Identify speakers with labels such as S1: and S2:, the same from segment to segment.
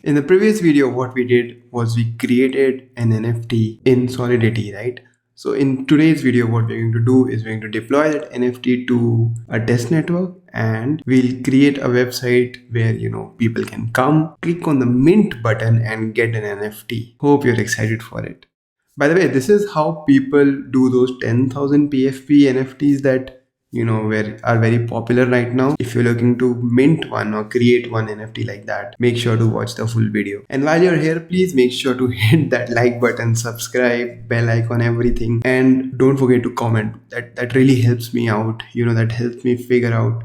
S1: In the previous video, what we did was we created an NFT in Solidity, right? So in today's video, what we're going to do is we're going to deploy that NFT to a test network, and we'll create a website where, people can come, click on the mint button and get an NFT. Hope you're excited for it. By the way, this is how people do those 10,000 PFP NFTs that are very popular right now. If you're looking to mint one or create one NFT like that, make sure to watch the full video. And while you're here, please make sure to hit that like button, subscribe, bell icon, everything, and don't forget to comment. That really helps me out. That helps me figure out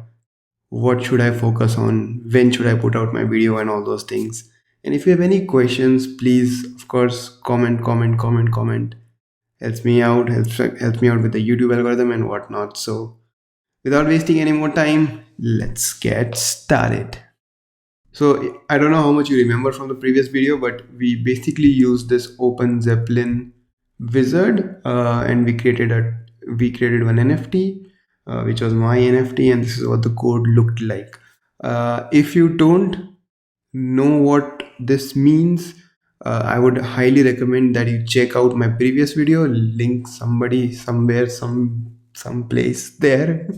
S1: what should I focus on, when should I put out my video, and all those things. And if you have any questions, please, of course, comment. Helps me out, helps me out with the YouTube algorithm and whatnot. So without wasting any more time, let's get started. So I don't know how much you remember from the previous video, but we basically used this Open Zeppelin wizard, and we created one NFT, which was my NFT, and this is what the code looked like. If you don't know what this means, I would highly recommend that you check out my previous video. Link somebody somewhere, some place there.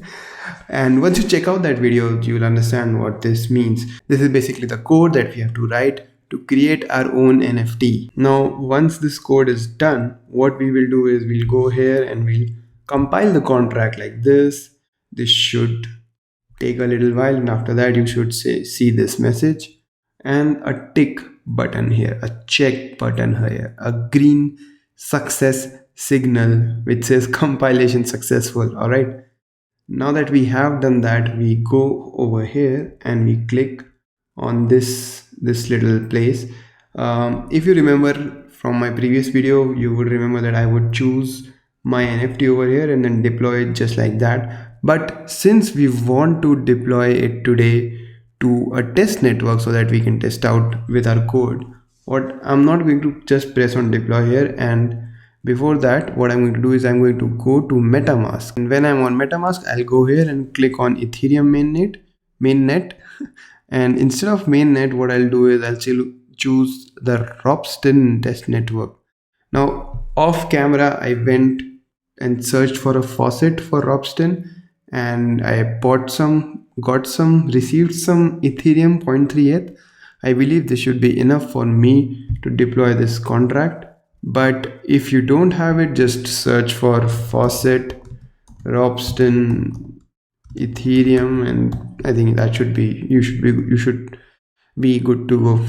S1: And once you check out that video, you'll understand what this means. This is basically the code that we have to write to create our own NFT. Now, once this code is done, what we will do is we'll go here and we'll compile the contract like this. This should take a little while, and after that you should see this message and a tick button here, a check button here, a green success signal which says compilation successful. All right, now that we have done that, we go over here and we click on this little place. If you remember from my previous video, you would remember that I would choose my NFT over here and then deploy it just like that. But since we want to deploy it today to a test network so that we can test out with our code, what I'm not going to just press on deploy here, and before that what I'm going to do is I'm going to go to MetaMask, and when I'm on MetaMask, I'll go here and click on Ethereum mainnet and instead of mainnet, what I'll do is I'll choose the Ropsten test network. Now off camera, I went and searched for a faucet for Ropsten, and I bought some, received some Ethereum 0.3 ETH. I believe this should be enough for me to deploy this contract. But if you don't have it, just search for faucet Ropsten Ethereum, and I think that should be, you should be good to go.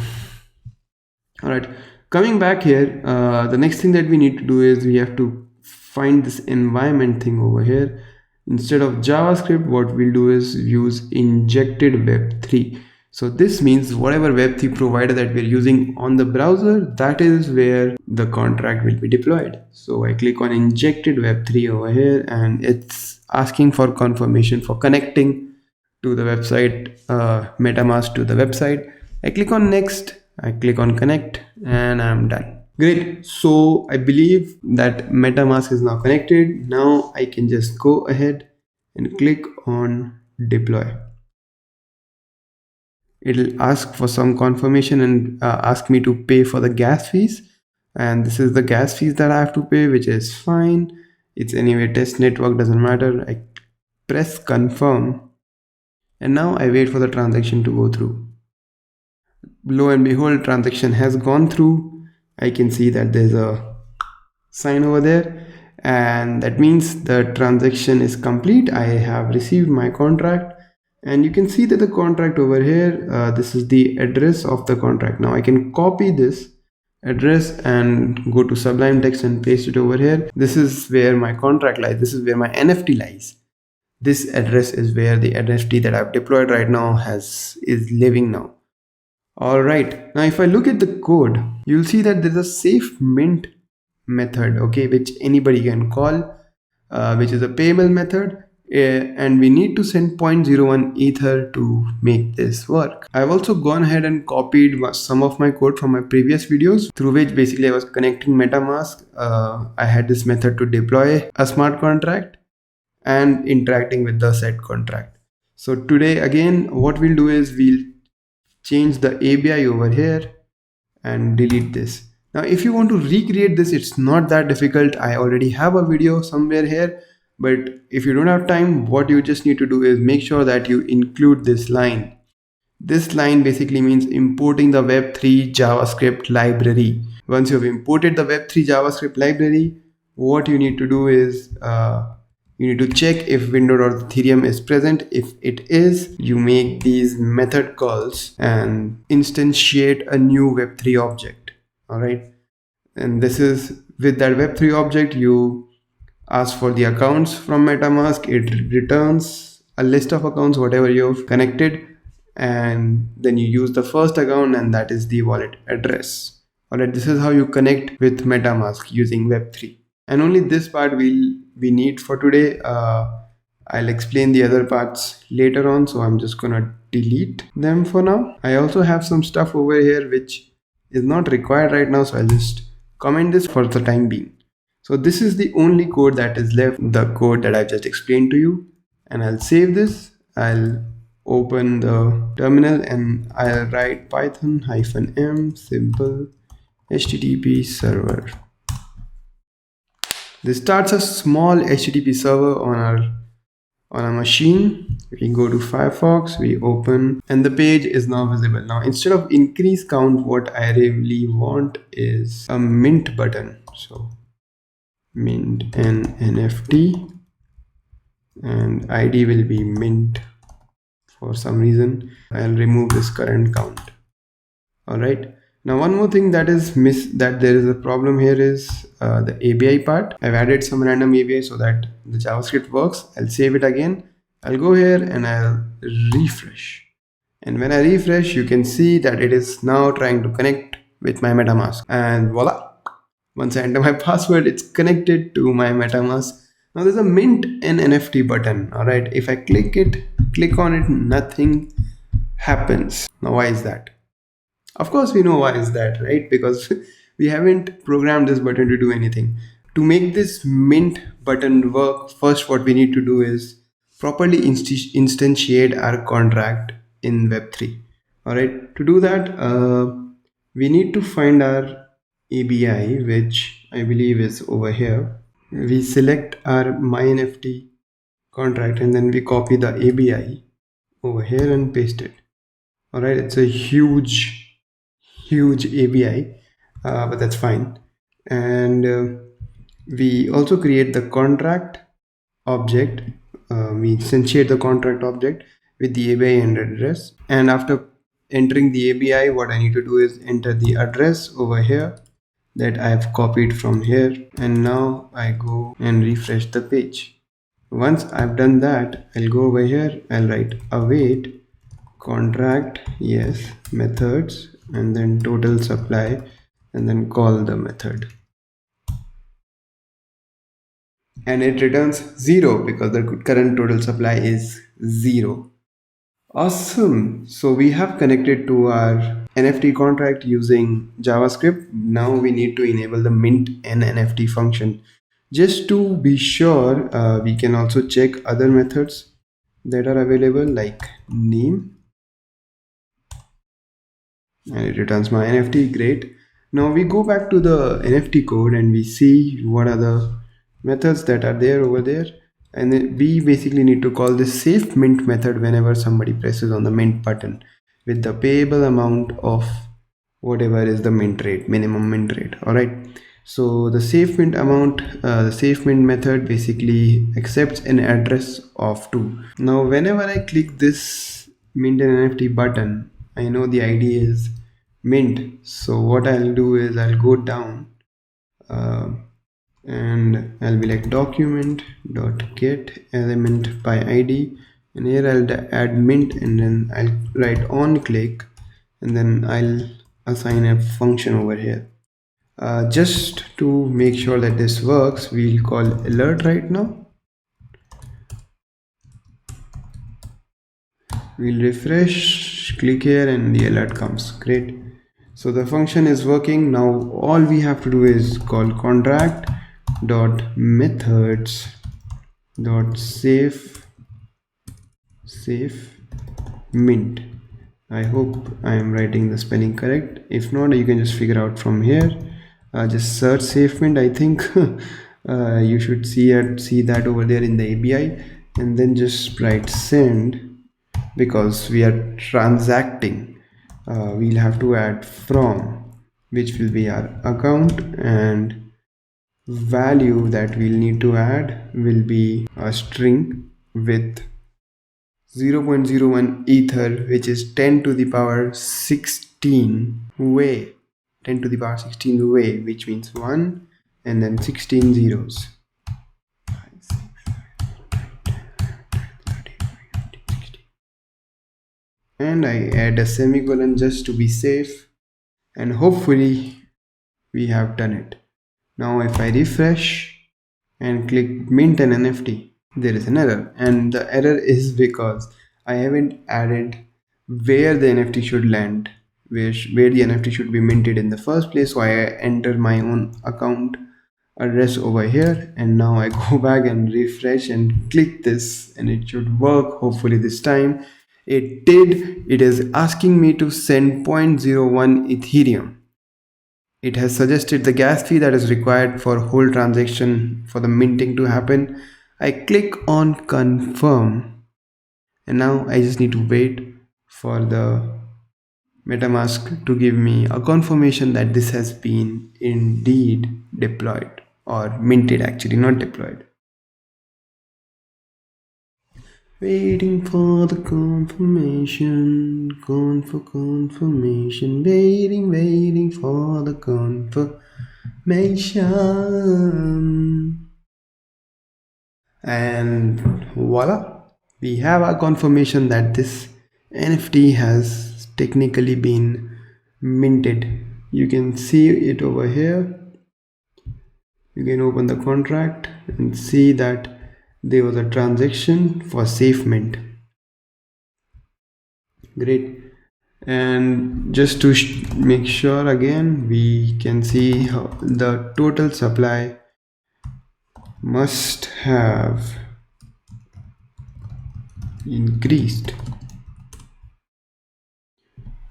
S1: All right, coming back here, the next thing that we need to do is we have to find this environment thing over here. Instead of JavaScript, what we'll do is use injected web3. So this means whatever web3 provider that we're using on the browser, that is where the contract will be deployed. So I click on injected web3 over here, and it's asking for confirmation for connecting to the website, MetaMask to the website. I click on next, I click on connect, and I'm done. Great. So I believe that MetaMask is now connected. Now I can just go ahead and click on deploy. It'll ask for some confirmation and ask me to pay for the gas fees. And this is the gas fees that I have to pay, which is fine. It's anyway test network, doesn't matter. I press confirm. And now I wait for the transaction to go through. Lo and behold, transaction has gone through. I can see that there's a sign over there, and that means the transaction is complete. I have received my contract, and you can see that the contract over here, this is the address of the contract. Now I can copy this address and go to Sublime Text and paste it over here. This is where my contract lies. This is where my NFT lies. This address is where the NFT that I've deployed right now is living now. Alright, now if I look at the code, you'll see that there's a safe mint method, okay, which anybody can call, which is a payable method, and we need to send 0.01 Ether to make this work. I've also gone ahead and copied some of my code from my previous videos, through which basically I was connecting MetaMask. I had this method to deploy a smart contract and interacting with the said contract. So today again, what we'll do is we'll change the ABI over here and delete this. Now if you want to recreate this, it's not that difficult. I already have a video somewhere here, but if you don't have time, what you just need to do is make sure that you include this line. This line basically means importing the Web3 JavaScript library. Once you've imported the Web3 JavaScript library, what you need to do is you need to check if window.ethereum is present. If it is, you make these method calls and instantiate a new Web3 object. All right. And this is with that Web3 object, you ask for the accounts from MetaMask. It returns a list of accounts, whatever you've connected. And then you use the first account, and that is the wallet address. Alright, this is how you connect with MetaMask using Web3. And only this part we need for today. I'll explain the other parts later on, so I'm just gonna delete them for now. I also have some stuff over here which is not required right now, so I'll just comment this for the time being. So this is the only code that is left, the code that I just explained to you, and I'll save this. I'll open the terminal and I'll write python-m simple http server. This starts a small http server on our machine. We go to Firefox, we open, and the page is now visible. Now instead of increase count, what I really want is a mint button. So mint an NFT, and ID will be mint. For some reason I'll remove this current count. All right, now one more thing that is that there is a problem here is the ABI part. I've added some random ABI so that the JavaScript works. I'll save it again. I'll go here and I'll refresh, and when I refresh, you can see that it is now trying to connect with my MetaMask, and voila, once I enter my password, it's connected to my MetaMask. Now there's a mint an NFT button. All right, if I click on it, nothing happens. Now why is that? Of course we know why is that, right? Because we haven't programmed this button to do anything. To make this mint button work, first what we need to do is properly instantiate our contract in Web3. All right, to do that, we need to find our ABI, which I believe is over here. We select our MyNFT contract and then we copy the ABI over here and paste it. All right, it's a huge ABI, but that's fine. And we also create the contract object. We instantiate the contract object with the ABI and address. And after entering the ABI, what I need to do is enter the address over here that I have copied from here, and now I go and refresh the page. Once I've done that, I'll go over here, I'll write await contract, yes, methods, and then total supply, and then call the method. And it returns 0 because the current total supply is 0. Awesome. So we have connected to our NFT contract using JavaScript. Now we need to enable the mint an NFT function. Just to be sure, we can also check other methods that are available, like name, and it returns my NFT. Great. Now we go back to the NFT code and we see what are the methods that are there over there. And then we basically need to call this safe mint method whenever somebody presses on the mint button with the payable amount of whatever is the mint rate, minimum mint rate. All right, so the safe mint amount, the safe mint method basically accepts an address of 2. Now whenever I click this mint an NFT button, I know the ID is mint. So what I'll do is I'll go down and I'll be like document.get element by ID, and here I'll add mint, and then I'll write on click, and then I'll assign a function over here. Just to make sure that this works, we'll call alert right now. We'll refresh, click here, and the alert comes. Great. So the function is working. Now all we have to do is call contract dot methods dot safe mint, I hope I am writing the spelling correct. If not, you can just figure out from here. Just search SafeMint. I think you should see that over there in the ABI, and then just write send, because we are transacting. We'll have to add from, which will be our account, and value that we'll need to add will be a string with 0.01 ether, which is 10 to the power 16 way, 10 to the power 16 way, which means 1 and then 16 zeros. And I add a semicolon just to be safe, and hopefully we have done it. Now if I refresh and click mint an NFT, there is an error, and the error is because I haven't added where the NFT should land, where the NFT should be minted in the first place. So I enter my own account address over here, and now I go back and refresh and click this, and it should work hopefully this time. It did. It is asking me to send 0.01 Ethereum. It has suggested the gas fee that is required for whole transaction for the minting to happen. I click on confirm, and now I just need to wait for the MetaMask to give me a confirmation that this has been indeed deployed, or minted, actually, not deployed. Waiting for the confirmation, confirmation, waiting for the confirmation. And voila, we have a confirmation that this NFT has technically been minted. You can see it over here. You can open the contract and see that there was a transaction for SafeMint. Great. And just to make sure again, we can see how the total supply must have increased.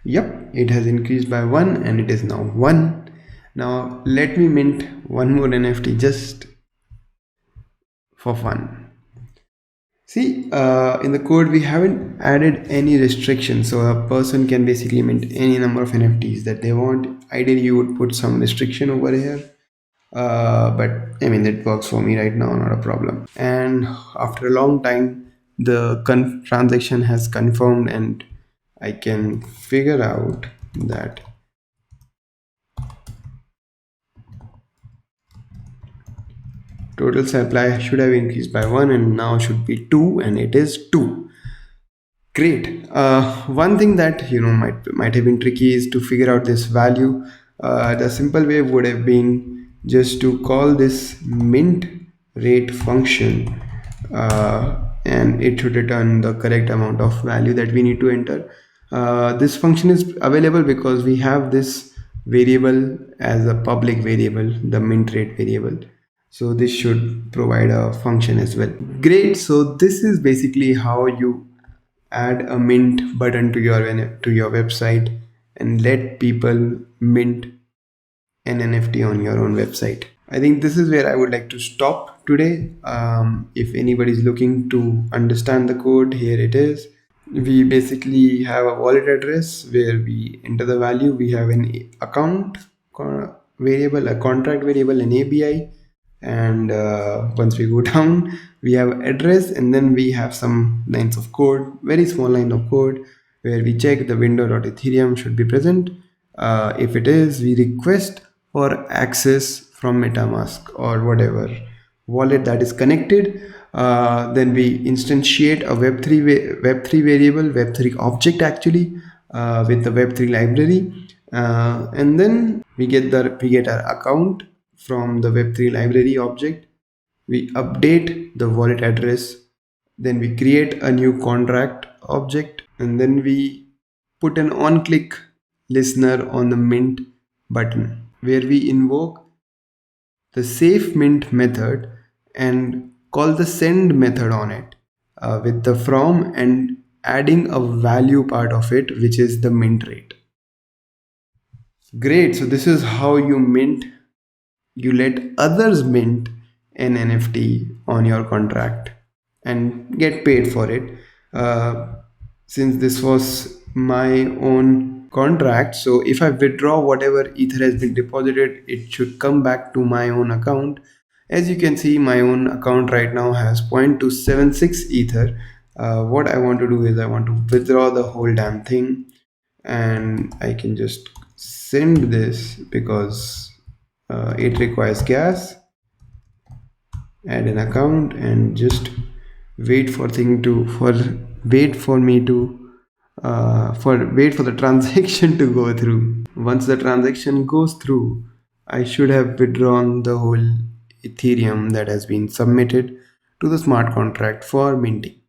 S1: Yep, it has increased by 1, and it is now 1. Now let me mint one more NFT just for fun. See, in the code we haven't added any restrictions, so a person can basically mint any number of NFTs that they want. Ideally you would put some restriction over here, but I mean, it works for me right now, not a problem. And after a long time, the transaction has confirmed, and I can figure out that total supply should have increased by 1, and now should be 2, and it is 2. Great. One thing that might have been tricky is to figure out this value. The simple way would have been just to call this mint rate function, and it should return the correct amount of value that we need to enter. This function is available because we have this variable as a public variable, the mint rate variable. So this should provide a function as well. Great. So this is basically how you add a mint button to your website and let people mint an NFT on your own website. I think this is where I would like to stop today. If anybody is looking to understand the code, here it is. We basically have a wallet address where we enter the value. We have an account variable, a contract variable, an ABI, and once we go down, we have address, and then we have some lines of code, very small line of code, where we check the window.ethereum should be present. If it is, we request for access from MetaMask or whatever wallet that is connected. Then we instantiate a web3 variable, web3 object actually, with the web3 library, and then we get our account from the web3 library object. We update the wallet address, then we create a new contract object, and then we put an on-click listener on the mint button, where we invoke the safe mint method and call the send method on it, with the from and adding a value part of it, which is the mint rate. Great. So this is how you mint. You let others mint an NFT on your contract and get paid for it. Since this was my own contract, so if I withdraw whatever ether has been deposited, it should come back to my own account. As you can see, my own account right now has 0.276 ether. What I want to do is I want to withdraw the whole damn thing, and I can just send this because it requires gas. Add an account and just wait for the transaction to go through. Once the transaction goes through, I should have withdrawn the whole Ethereum that has been submitted to the smart contract for minting.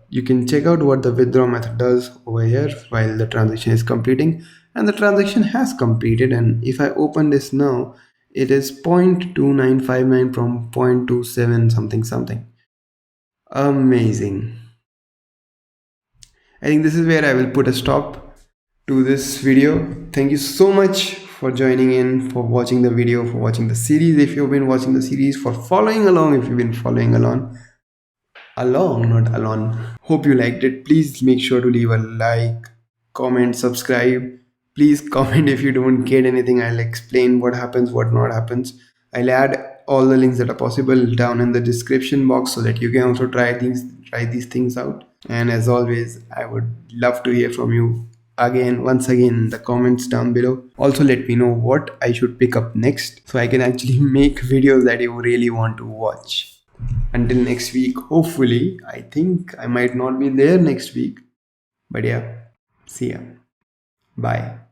S1: You can check out what the withdraw method does over here while the transaction is completing, and the transaction has completed. And if I open this now, it is 0.2959 from 0.27 something. Amazing. I think this is where I will put a stop to this video. Thank you so much for joining in, for watching the video, for watching the series if you've been watching the series, for following along if you've been following along, not alone. Hope you liked it. Please make sure to leave a like, comment, subscribe. Please comment if you don't get anything. I'll explain what happens, what not happens. I'll add all the links that are possible down in the description box so that you can also try these things out. And as always, I would love to hear from you once again in the comments down below. Also, let me know what I should pick up next so I can actually make videos that you really want to watch. Until next week, hopefully. I think I might not be there next week, but yeah, see ya. Bye.